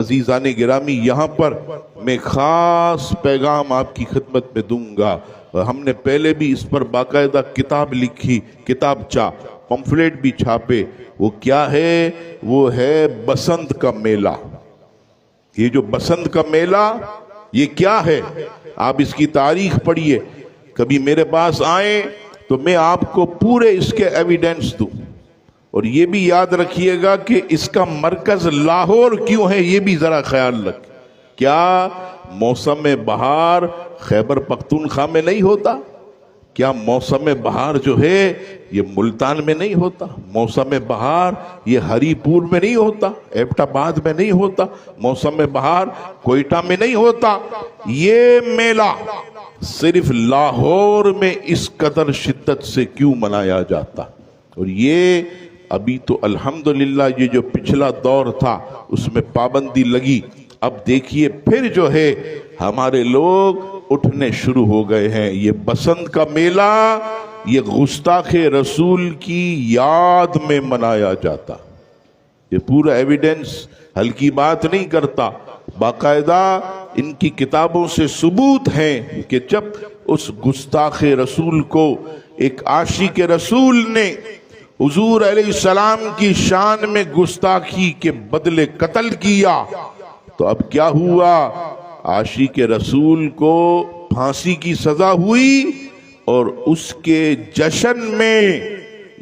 عزیزان گرامی، یہاں پر میں خاص پیغام آپ کی خدمت میں دوں گا. ہم نے پہلے بھی اس پر باقاعدہ کتاب لکھی، کتابچہ، پمفلیٹ بھی چھاپے. وہ کیا ہے؟ وہ ہے بسنت کا میلہ. یہ جو بسنت کا میلہ یہ کیا ہے؟ آپ اس کی تاریخ پڑھیے. کبھی میرے پاس آئیں تو میں آپ کو پورے اس کے ایویڈنس دوں. اور یہ بھی یاد رکھیے گا کہ اس کا مرکز لاہور کیوں ہے، یہ بھی ذرا خیال رکھ. کیا موسم بہار خیبر پختونخوا میں نہیں ہوتا؟ کیا موسم بہار جو ہے یہ ملتان میں نہیں ہوتا؟ موسم بہار یہ ہری پور میں نہیں ہوتا؟ ایبٹ آباد میں نہیں ہوتا؟ موسم بہار کوئٹہ میں نہیں ہوتا؟ یہ میلہ صرف لاہور میں اس قدر شدت سے کیوں منایا جاتا؟ اور یہ ابھی تو الحمدللہ یہ جو پچھلا دور تھا اس میں پابندی لگی. اب دیکھیے پھر جو ہے ہمارے لوگ اٹھنے شروع ہو گئے ہیں. یہ بسنت کا میلہ یہ گستاخ رسول کی یاد میں منایا جاتا. یہ پورا ایویڈنس ہلکی بات نہیں کرتا. باقاعدہ ان کی کتابوں سے ثبوت ہیں کہ جب اس گستاخ رسول کو ایک عاشق رسول نے حضور علیہ السلام کی شان میں گستاخی کے بدلے قتل کیا تو اب کیا ہوا؟ عاشق رسول کو پھانسی کی سزا ہوئی اور اس کے جشن میں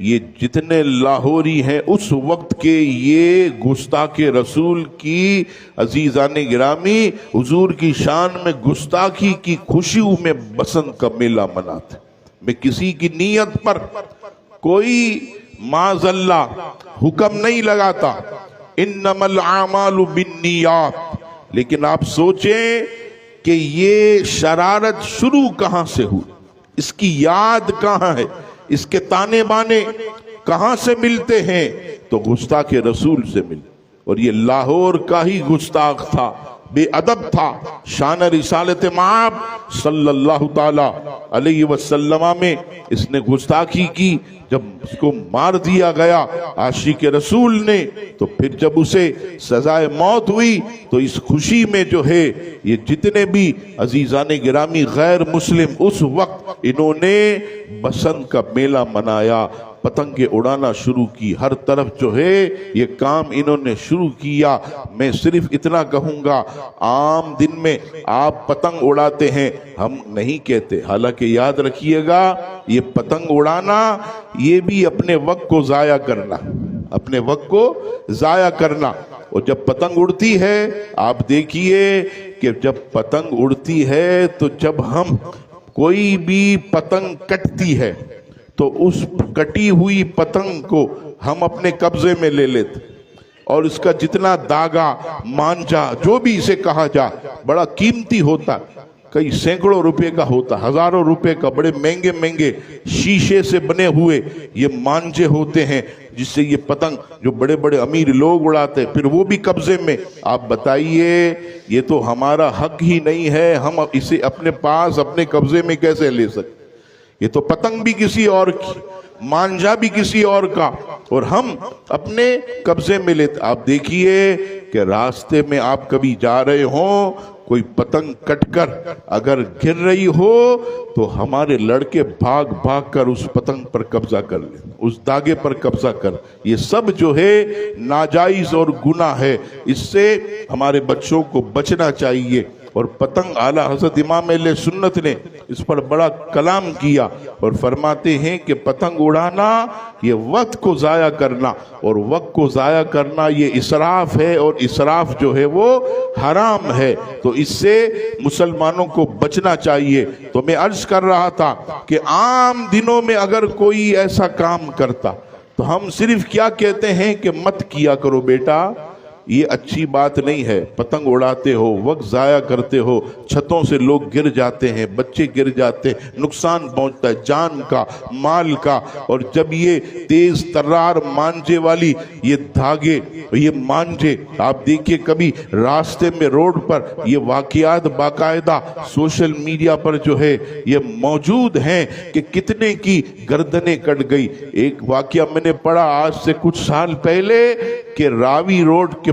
یہ جتنے لاہوری ہیں اس وقت کے یہ گستاخ رسول کی عزیزان گرامی حضور کی شان میں گستاخی کی خوشیوں میں بسنت کا میلہ مناتے. میں کسی کی نیت پر کوئی معاذ اللہ حکم نہیں لگاتا، انما الاعمال بالنیات، لیکن آپ سوچیں کہ یہ شرارت شروع کہاں سے ہوئی؟ اس کی یاد کہاں ہے؟ اس کے تانے بانے کہاں سے ملتے ہیں؟ تو گستاخ رسول سے ملتے. اور یہ لاہور کا ہی گستاخ تھا، بے ادب تھا. شان رسالت مآب صلی اللہ تعالی علیہ وسلم میں اس نے گستاخی کی. جب اس کو مار دیا گیا عاشق رسول نے تو پھر جب اسے سزائے موت ہوئی تو اس خوشی میں جو ہے یہ جتنے بھی عزیزان گرامی غیر مسلم اس وقت انہوں نے بسنت کا میلہ منایا، پتنگیں اڑانا شروع کی. ہر طرف جو ہے یہ کام انہوں نے شروع کیا. میں صرف اتنا کہوں گا، عام دن میں آپ پتنگ اڑاتے ہیں، ہم نہیں کہتے. حالانکہ یاد رکھیے گا یہ پتنگ اڑانا یہ بھی اپنے وقت کو ضائع کرنا، اپنے وقت کو ضائع کرنا. اور جب پتنگ اڑتی ہے آپ دیکھیے کہ جب پتنگ اڑتی ہے تو جب ہم کوئی بھی پتنگ کٹتی ہے تو اس کٹی ہوئی پتنگ کو ہم اپنے قبضے میں لے لیتے اور اس کا جتنا داغا مانجا جو بھی اسے کہا جا بڑا قیمتی ہوتا، کئی سینکڑوں روپے کا ہوتا، ہزاروں روپے کا، بڑے مہنگے مہنگے شیشے سے بنے ہوئے یہ مانجے ہوتے ہیں جس سے یہ پتنگ جو بڑے بڑے امیر لوگ اڑاتے پھر وہ بھی قبضے میں. آپ بتائیے یہ تو ہمارا حق ہی نہیں ہے، ہم اسے اپنے پاس اپنے قبضے میں کیسے لے سکتے؟ یہ تو پتنگ بھی کسی اور کی، مانجا بھی کسی اور کا، اور ہم اپنے قبضے میں لیتے. آپ دیکھیے کہ راستے میں آپ کبھی جا رہے ہوں کوئی پتنگ کٹ کر اگر گر رہی ہو تو ہمارے لڑکے بھاگ بھاگ کر اس پتنگ پر قبضہ کر لیں، اس داغے پر قبضہ کر. یہ سب جو ہے ناجائز اور گناہ ہے، اس سے ہمارے بچوں کو بچنا چاہیے. اور پتنگ اعلیٰ حضرت امام اہل سنت نے اس پر بڑا کلام کیا اور فرماتے ہیں کہ پتنگ اڑانا یہ وقت کو ضائع کرنا، اور وقت کو ضائع کرنا یہ اسراف ہے، اور اسراف جو ہے وہ حرام ہے. تو اس سے مسلمانوں کو بچنا چاہیے. تو میں عرض کر رہا تھا کہ عام دنوں میں اگر کوئی ایسا کام کرتا تو ہم صرف کیا کہتے ہیں کہ مت کیا کرو بیٹا، یہ اچھی بات نہیں ہے. پتنگ اڑاتے ہو، وقت ضائع کرتے ہو، چھتوں سے لوگ گر جاتے ہیں، بچے گر جاتے ہیں، نقصان پہنچتا ہے جان کا، مال کا. اور جب یہ تیز ترار مانجے والی یہ دھاگے، یہ مانجے آپ دیکھیے کبھی راستے میں روڈ پر یہ واقعات باقاعدہ سوشل میڈیا پر جو ہے یہ موجود ہیں کہ کتنے کی گردنیں کٹ گئی. ایک واقعہ میں نے پڑھا آج سے کچھ سال پہلے کہ راوی روڈ کے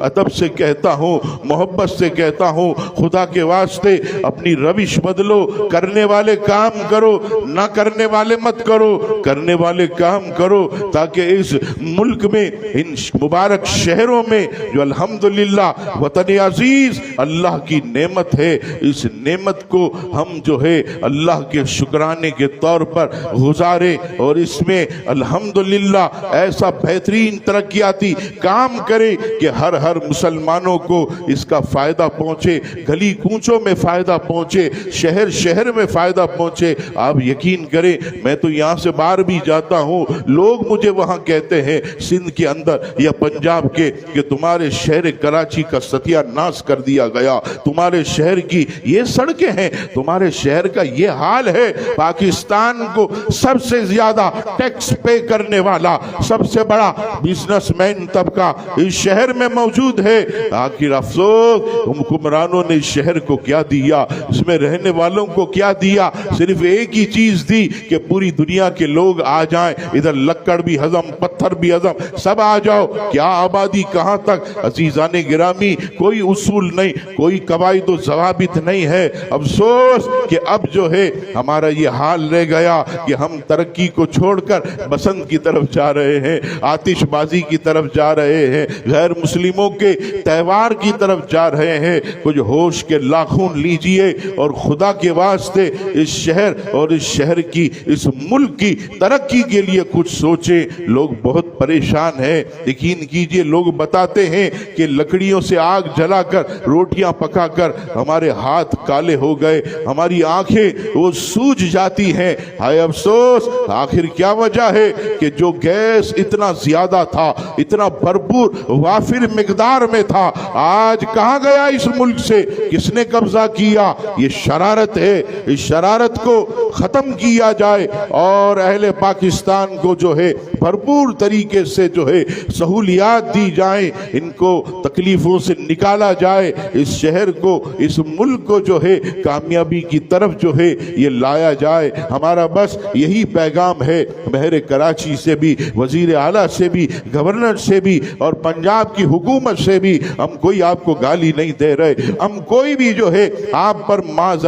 ادب سے کہتا ہوں، محبت سے کہتا ہوں، خدا کے واسطے اپنی روش بدلو، کرنے والے کام کرو، نہ کرنے والے مت کرو، کرنے والے کام کرو، تاکہ اس ملک میں، ان مبارک شہروں میں جو الحمدللہ وطن عزیز اللہ کی نعمت ہے، اس نعمت کو ہم جو ہے اللہ کے شکرانے کے طور پر گزارے، اور اس میں الحمدللہ ایسا بہترین ترقیاتی کام کرے کہ ہر مسلمانوں کو اس کا فائدہ پہنچے، گلی کوچوں میں فائدہ پہنچے، شہر شہر میں فائدہ پہنچے۔ آپ یقین کریں، میں تو یہاں سے باہر بھی جاتا ہوں، لوگ مجھے وہاں کہتے ہیں سندھ کے اندر یا پنجاب کے کہ تمہارے شہر کراچی کا ستیہ ناش کر دیا گیا، تمہارے شہر کی یہ سڑکیں ہیں، تمہارے شہر کا یہ حال ہے۔ پاکستان کو سب سے زیادہ ٹیکس پے کرنے والا، سب سے بڑا بزنس مین طبقہ اس شہر میں موجود ہے۔ آخر افسوس حکمرانوں نے اس شہر کو کیا دیا، اس میں رہنے والوں کو کیا دیا؟ صرف ایک ہی چیز دی کہ پوری دنیا کے لوگ آ جائیں، ادھر لکڑ بھی ہضم، پتھر بھی ہضم، سب آ جاؤ۔ کیا آبادی کہاں تک؟ عزیزان گرامی، کوئی اصول نہیں، کوئی قواعد و ضوابط نہیں ہے۔ افسوس کہ اب جو ہے ہمارا یہ حال رہ گیا کہ ہم ترقی کو چھوڑ کر بسنت کی طرف جا رہے ہیں، آتش بازی کی طرف جا رہے ہیں، غیر مسلموں کے تہوار کی طرف جا رہے ہیں۔ کچھ ہوش کے لاخون لیجئے اور خدا کے واسطے اس شہر اور اس شہر کی، اس ملک کی ترقی کے لیے کچھ سوچیں۔ لوگ بہت پریشان ہیں، یقین کیجئے، لوگ بتاتے ہیں کہ لکڑیوں سے آگ جلا کر، روٹیاں پکا کر ہمارے ہاتھ کالے ہو گئے، ہماری آنکھیں وہ سوج جاتی ہیں۔ ہائے افسوس، آخر کیا وجہ ہے کہ جو گیس اتنا زیادہ تھا، اتنا بھرپور وافر مقدار میں تھا، آج کہاں گیا اس ملک سے؟ کس نے قبضہ کیا؟ یہ شرارت ہے۔ اس شرارت کو ختم کیا جائے اور اہل پاکستان کو جو ہے بھرپور طریقے سے جو ہے سہولیات دی جائیں، ان کو تکلیفوں سے نکالا جائے، اس شہر کو، اس ملک کو جو ہے کامیابی کی طرف جو ہے یہ لایا جائے۔ ہمارا بس یہی پیغام ہے، بحر کراچی سے بھی، وزیر اعلیٰ سے بھی، گورنر سے بھی اور پنجاب کی حکومت سے بھی۔ ہم کوئی آپ کو گالی نہیں دے رہے، ہم کوئی بھی جو ہے آپ پر معاذ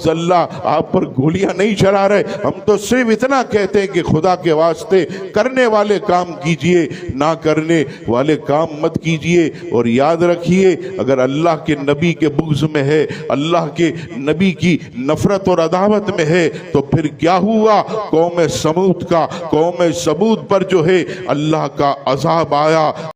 اللہ آپ پر گولیاں نہیں چلا رہے۔ ہم تو صرف اتنا کہتے ہیں کہ خدا کے واسطے کرنے والے کام کیجئے، نہ کرنے والے کام مت کیجئے۔ اور یاد رکھیے، اگر اللہ کے نبی کے بغض میں ہے، اللہ کے نبی کی نفرت اور عداوت میں ہے، تو پھر کیا ہوا؟ قوم سمود پر جو ہے اللہ کا عذاب آیا۔